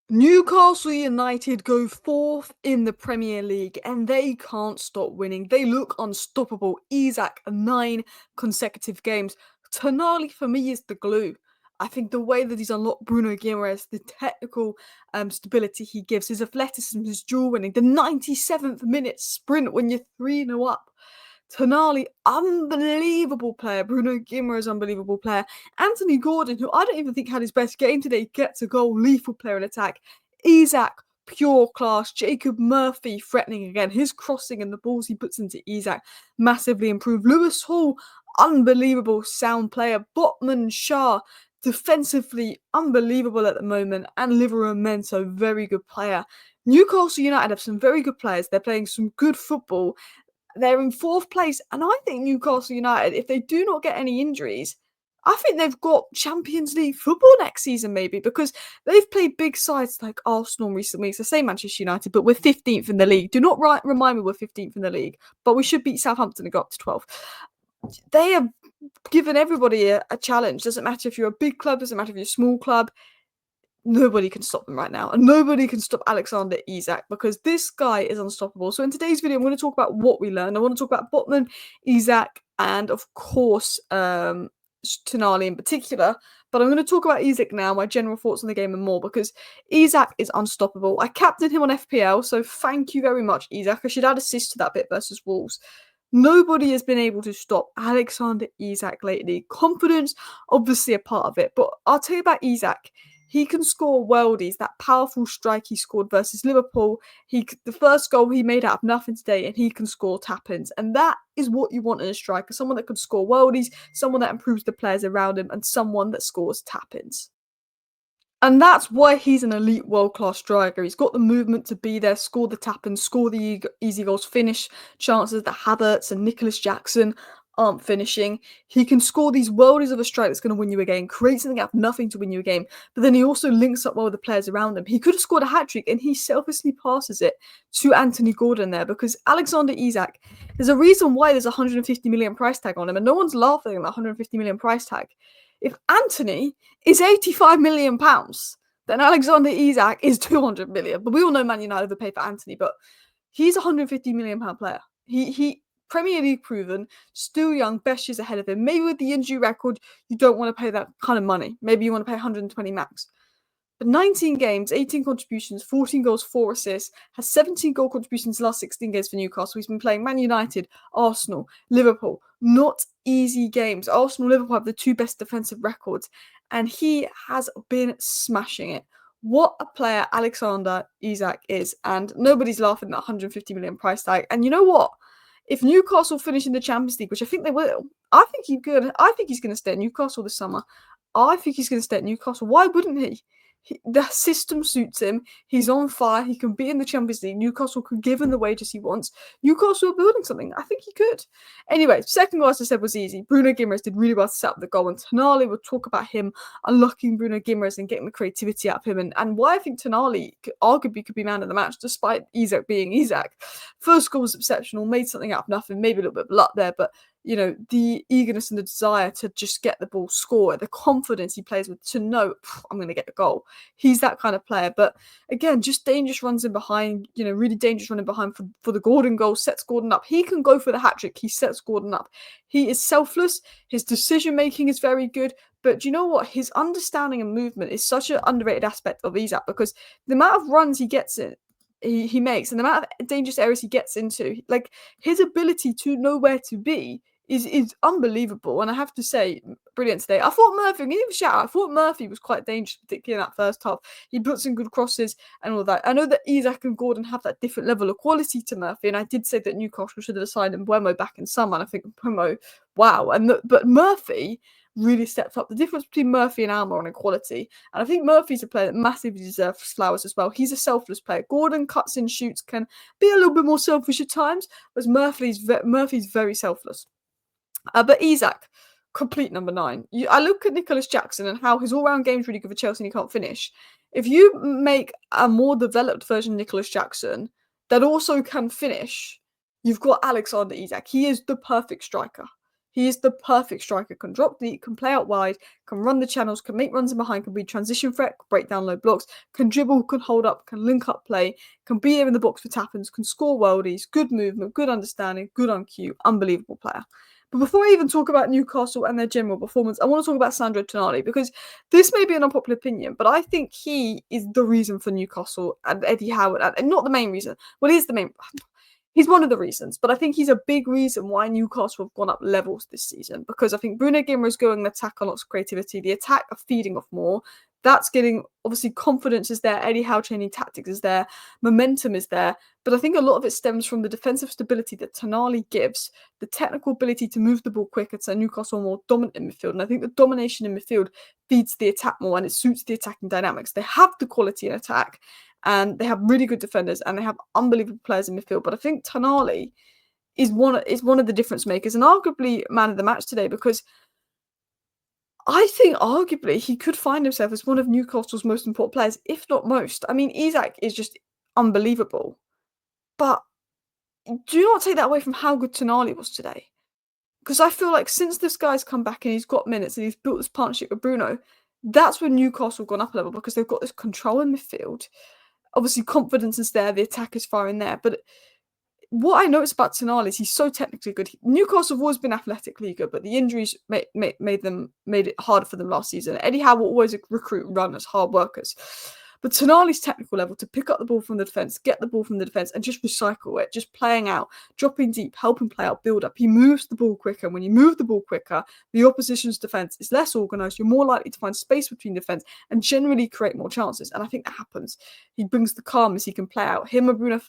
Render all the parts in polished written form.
Newcastle United go fourth in the Premier League and they can't stop winning. They look unstoppable. Isak, 9 consecutive games. Tonali for me is the glue. I think the way that he's unlocked Bruno Guimaraes, the technical stability he gives, his athleticism, his duel winning, the 97th minute sprint when you're 3-0 up. Tonali, unbelievable player. Bruno Guimaraes, unbelievable player. Anthony Gordon, who I don't even think had his best game today, gets a goal. Lethal player in attack. Isak, pure class. Jacob Murphy threatening again. His crossing and the balls he puts into Isak massively improved. Lewis Hall, unbelievable sound player. Botman, Shah, defensively unbelievable at the moment. And Livramento, very good player. Newcastle United have some very good players. They're playing some good football. They're in 4th place, and I think Newcastle United, if they do not get any injuries, I think they've got Champions League football next season, maybe, because they've played big sides like Arsenal recently. It's the same Manchester United, but we're 15th in the league. Do not remind me we're 15th in the league, but we should beat Southampton and go up to 12th. They have given everybody a challenge. Doesn't matter if you're a big club, doesn't matter if you're a small club. Nobody can stop them right now. And nobody can stop Alexander Isak because this guy is unstoppable. So in today's video, I'm going to talk about what we learned. I want to talk about Botman, Isak, and of course, Tonali in particular. But I'm going to talk about Isak now, my general thoughts on the game and more, because Isak is unstoppable. I captained him on FPL, so thank you very much, Isak. I should add assist to that bit versus Wolves. Nobody has been able to stop Alexander Isak lately. Confidence, obviously a part of it. But I'll tell you about Isak. He can score worldies. That powerful strike he scored versus Liverpool. The first goal he made out of nothing today, and he can score tap-ins. And that is what you want in a striker. Someone that can score worldies, someone that improves the players around him, and someone that scores tap-ins. And that's why he's an elite world-class striker. He's got the movement to be there, score the tap-ins, score the easy goals, finish chances that Havertz and Nicholas Jackson aren't finishing. He can score these worldies of a strike that's going to win you a game, create something out of nothing to win you a game, but then he also links up well with the players around him. He could have scored a hat-trick, and he selfishly passes it to Anthony Gordon there, because Alexander Isak, there's a reason why there's a 150 million price tag on him, and no one's laughing at that 150 million price tag. If Anthony is 85 million pounds, then Alexander Isak is 200 million. But we all know Man United overpaid for Anthony, but he's a 150 million pound player. He Premier League proven, still young, best years ahead of him. Maybe with the injury record, you don't want to pay that kind of money. Maybe you want to pay 120 max. But 19 games, 18 contributions, 14 goals, 4 assists, has 17 goal contributions in the last 16 games for Newcastle. He's been playing Man United, Arsenal, Liverpool. Not easy games. Arsenal, Liverpool have the 2 best defensive records, and he has been smashing it. What a player Alexander Isak is, and nobody's laughing at that 150 million price tag. And you know what? If Newcastle finish in the Champions League, which I think they will, I think he's good. I think he's going to stay at Newcastle this summer. I think he's going to stay at Newcastle. Why wouldn't he? The system suits him. He's on fire. He can be in the Champions League. Newcastle could give him the wages he wants. Newcastle are building something. I think he could. Anyway, second goal, as I said, was easy. Bruno Guimaraes did really well to set up the goal, and Tonali, will talk about him unlocking Bruno Guimaraes and getting the creativity out of him, and why I think Tonali arguably could be man of the match, despite Isak being Isak. First goal was exceptional, made something out of nothing, maybe a little bit of luck there, but the eagerness and the desire to just get the ball, score, the confidence he plays with to know, I'm going to get a goal. He's that kind of player. But again, just dangerous runs in behind, really dangerous running behind for the Gordon goal, sets Gordon up. He can go for the hat-trick. He sets Gordon up. He is selfless. His decision-making is very good. But you know what? His understanding and movement is such an underrated aspect of Isak, because the amount of runs he gets in, he makes, and the amount of dangerous areas he gets into, like his ability to know where to be is unbelievable. And I have to say, brilliant today. I thought Murphy, give a shout out, I thought Murphy was quite dangerous, particularly in that first half. He put some good crosses and all that. I know that Isak and Gordon have that different level of quality to Murphy, and I did say that Newcastle should have signed Mbeumo back in summer, and I think Mbeumo, wow. But Murphy really stepped up. The difference between Murphy and Alma on equality, and I think Murphy's a player that massively deserves flowers as well. He's a selfless player. Gordon cuts in, shoots, can be a little bit more selfish at times, whereas Murphy's very selfless. But Isak, complete number 9. I look at Nicholas Jackson and how his all-round game's really good for Chelsea and he can't finish. If you make a more developed version of Nicholas Jackson that also can finish, you've got Alexander Isak. He is the perfect striker. He is the perfect striker, can drop deep, can play out wide, can run the channels, can make runs in behind, can be transition threat, can break down low blocks, can dribble, can hold up, can link up play, can be there in the box for tap-ins, can score worldies, good movement, good understanding, good on cue, unbelievable player. But before I even talk about Newcastle and their general performance, I want to talk about Sandro Tonali because this may be an unpopular opinion, but I think he is the reason for Newcastle and Eddie Howard, and not the main reason. Well, he is the main. He's one of the reasons, but I think he's a big reason why Newcastle have gone up levels this season because I think Bruno Guimaraes going and attack on lots of creativity. The attack are feeding off more. That's getting, obviously, confidence is there. Eddie Howe training tactics is there. Momentum is there. But I think a lot of it stems from the defensive stability that Tonali gives, the technical ability to move the ball quicker so Newcastle are more dominant in midfield. And I think the domination in midfield feeds the attack more and it suits the attacking dynamics. They have the quality in attack and they have really good defenders and they have unbelievable players in midfield. But I think Tonali is one of the difference makers and arguably man of the match today because I think arguably he could find himself as one of Newcastle's most important players, if not most. I mean, Isak is just unbelievable. But do not take that away from how good Tonali was today. Because I feel like since this guy's come back and he's got minutes and he's built this partnership with Bruno, that's when Newcastle have gone up a level because they've got this control in midfield. Obviously, confidence is there, the attack is far in there. But what I noticed about Tonali is he's so technically good. Newcastle have always been athletically good, but the injuries made it harder for them last season. Eddie Howe will always recruit runners, hard workers. But Tonali's technical level to pick up the ball from the defence, get the ball from the defence, and just recycle it, just playing out, dropping deep, helping play out, build up. He moves the ball quicker. When you move the ball quicker, the opposition's defence is less organised. You're more likely to find space between defence and generally create more chances. And I think that happens. He brings the calmness. He can play out. Him and Bruno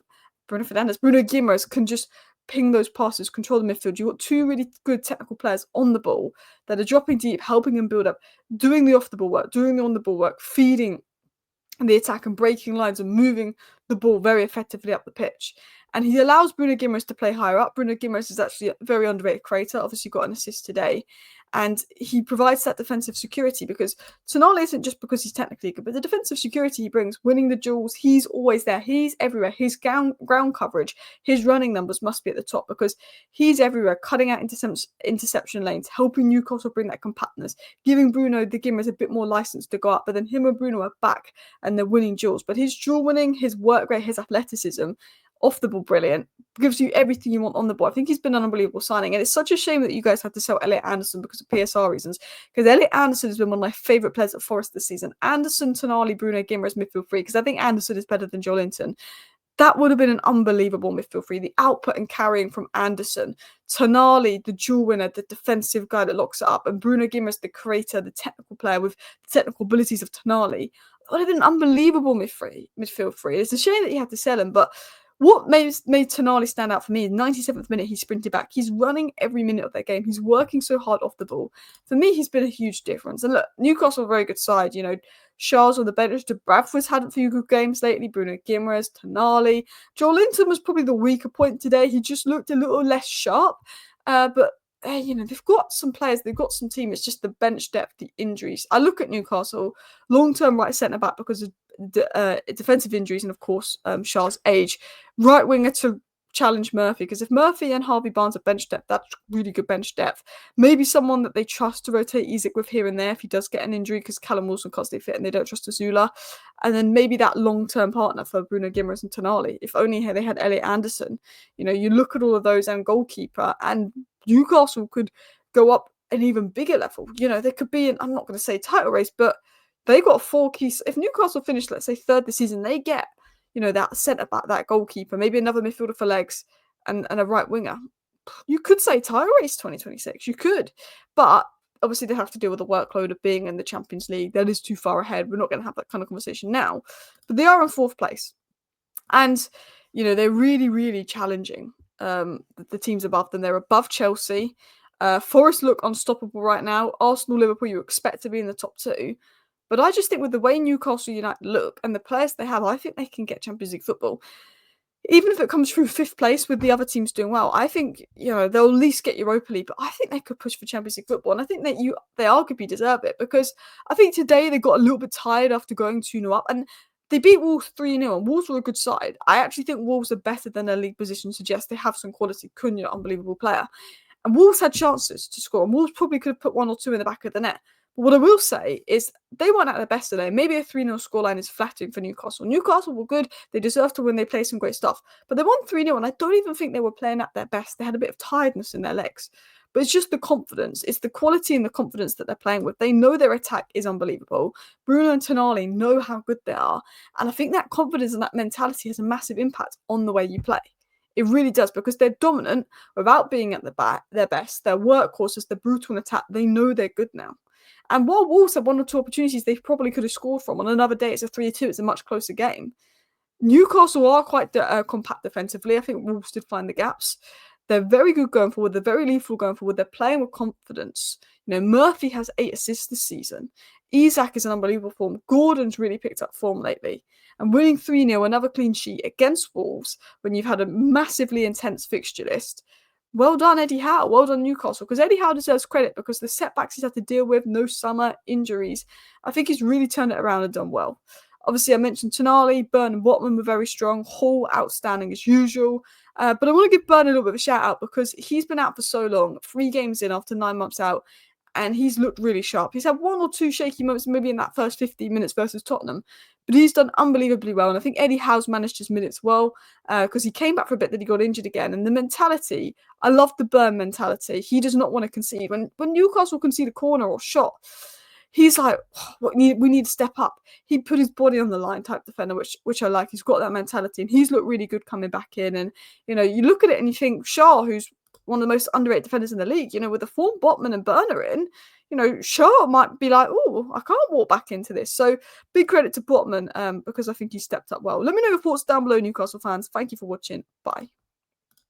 Guimaraes can just ping those passes, control the midfield. You've got two really good technical players on the ball that are dropping deep, helping him build up, doing the off-the-ball work, doing the on-the-ball work, feeding the attack and breaking lines and moving the ball very effectively up the pitch. And he allows Bruno Guimaraes to play higher up. Bruno Guimaraes is actually a very underrated creator. Obviously got an assist today. And he provides that defensive security because Tonali isn't just because he's technically good, but the defensive security he brings, winning the duels, he's always there. He's everywhere. His ground coverage, his running numbers must be at the top because he's everywhere, cutting out interception lanes, helping Newcastle bring that compactness, giving Bruno the Guimaraes a bit more license to go up. But then him and Bruno are back and they're winning duels. But his duel winning, his work rate, his athleticism, off the ball brilliant, gives you everything you want on the ball. I think he's been an unbelievable signing, and it's such a shame that you guys had to sell Elliot Anderson because of PSR reasons, because Elliot Anderson has been one of my favourite players at Forest this season. Anderson, Tonali, Bruno Guimaraes midfield three, because I think Anderson is better than Joelinton. That would have been an unbelievable midfield three. The output and carrying from Anderson, Tonali, the duel winner, the defensive guy that locks it up, and Bruno Guimaraes, the creator, the technical player with the technical abilities of Tonali. It would have been an unbelievable midfield three. It's a shame that you had to sell him, but what made Tonali stand out for me is 97th minute, he sprinted back. He's running every minute of that game. He's working so hard off the ball. For me, he's been a huge difference. And look, Newcastle are a very good side. You know, Charles on the bench, De Bradford's had a few good games lately. Bruno Guimaraes, Tonali. Joelinton was probably the weaker point today. He just looked a little less sharp. But you know, they've got some players, they've got some team. It's just the bench depth, the injuries. I look at Newcastle, long-term right centre-back because of defensive injuries and, of course, Charles' age. Right winger to challenge Murphy, because if Murphy and Harvey Barnes are bench depth, that's really good bench depth. Maybe someone that they trust to rotate Isak with here and there if he does get an injury, because Callum Wilson can't stay fit and they don't trust ECILA. And then maybe that long-term partner for Bruno Guimaraes and Tonali. If only they had Elliot Anderson. You know, you look at all of those and goalkeeper, and Newcastle could go up an even bigger level. You know, they could be in, I'm not going to say title race, but they got 4 keys. If Newcastle finished, let's say, third this season, they get, you know, that centre-back, that goalkeeper, maybe another midfielder for legs and a right winger. You could say title race 2026. You could. But obviously they have to deal with the workload of being in the Champions League. That is too far ahead. We're not going to have that kind of conversation now. But they are in 4th place. And, you know, they're really, really challenging the teams above them. They're above Chelsea. Forest look unstoppable right now. Arsenal, Liverpool, you expect to be in the top 2. But I just think with the way Newcastle United look and the players they have, I think they can get Champions League football. Even if it comes through 5th place with the other teams doing well, I think, you know, they'll at least get Europa League, but I think they could push for Champions League football. And I think that they arguably deserve it, because I think today they got a little bit tired after going 2-0 up, and they beat Wolves 3-0, and Wolves were a good side. I actually think Wolves are better than their league position suggests. They have some quality. Cunha, unbelievable player. And Wolves had chances to score, and Wolves probably could have put 1 or 2 in the back of the net. But what I will say is they weren't at their best today. Maybe a 3-0 scoreline is flattering for Newcastle. Newcastle were good. They deserve to win. They played some great stuff. But they won 3-0, and I don't even think they were playing at their best. They had a bit of tiredness in their legs. But it's just the confidence. It's the quality and the confidence that they're playing with. They know their attack is unbelievable. Bruno and Tonali know how good they are. And I think that confidence and that mentality has a massive impact on the way you play. It really does, because they're dominant without being at their best. They're workhorses, they're brutal in attack. They know they're good now. And while Wolves had 1 or 2 opportunities they probably could have scored from, on another day it's a 3-2, it's a much closer game. Newcastle are quite compact defensively. I think Wolves did find the gaps. They're very good going forward. They're very lethal going forward. They're playing with confidence. Murphy has 8 assists this season. Isak is an unbelievable form. Gordon's really picked up form lately. And winning 3-0, another clean sheet against Wolves when you've had a massively intense fixture list. Well done, Eddie Howe. Well done, Newcastle. Because Eddie Howe deserves credit, because the setbacks he's had to deal with, no summer, injuries, I think he's really turned it around and done well. Obviously, I mentioned Tonali, Burn and Botman were very strong. Hall, outstanding as usual. But I want to give Burn a little bit of a shout out, because he's been out for so long, 3 games in after 9 months out, and he's looked really sharp. He's had 1 or 2 shaky moments, maybe in that first 15 minutes versus Tottenham, but he's done unbelievably well. And I think Eddie Howe's managed his minutes well, because he came back for a bit, then he got injured again. And the mentality, I love the Burn mentality. He does not want to concede. When Newcastle concede a corner or shot, he's like, oh, we need to step up. He put his body on the line type defender, which I like. He's got that mentality, and he's looked really good coming back in. And, you look at it and you think, Shaw, who's one of the most underrated defenders in the league, with the form Botman and Burner in, Shaw might be like, oh, I can't walk back into this. So big credit to Botman, because I think he stepped up well. Let me know your thoughts down below, Newcastle fans. Thank you for watching. Bye.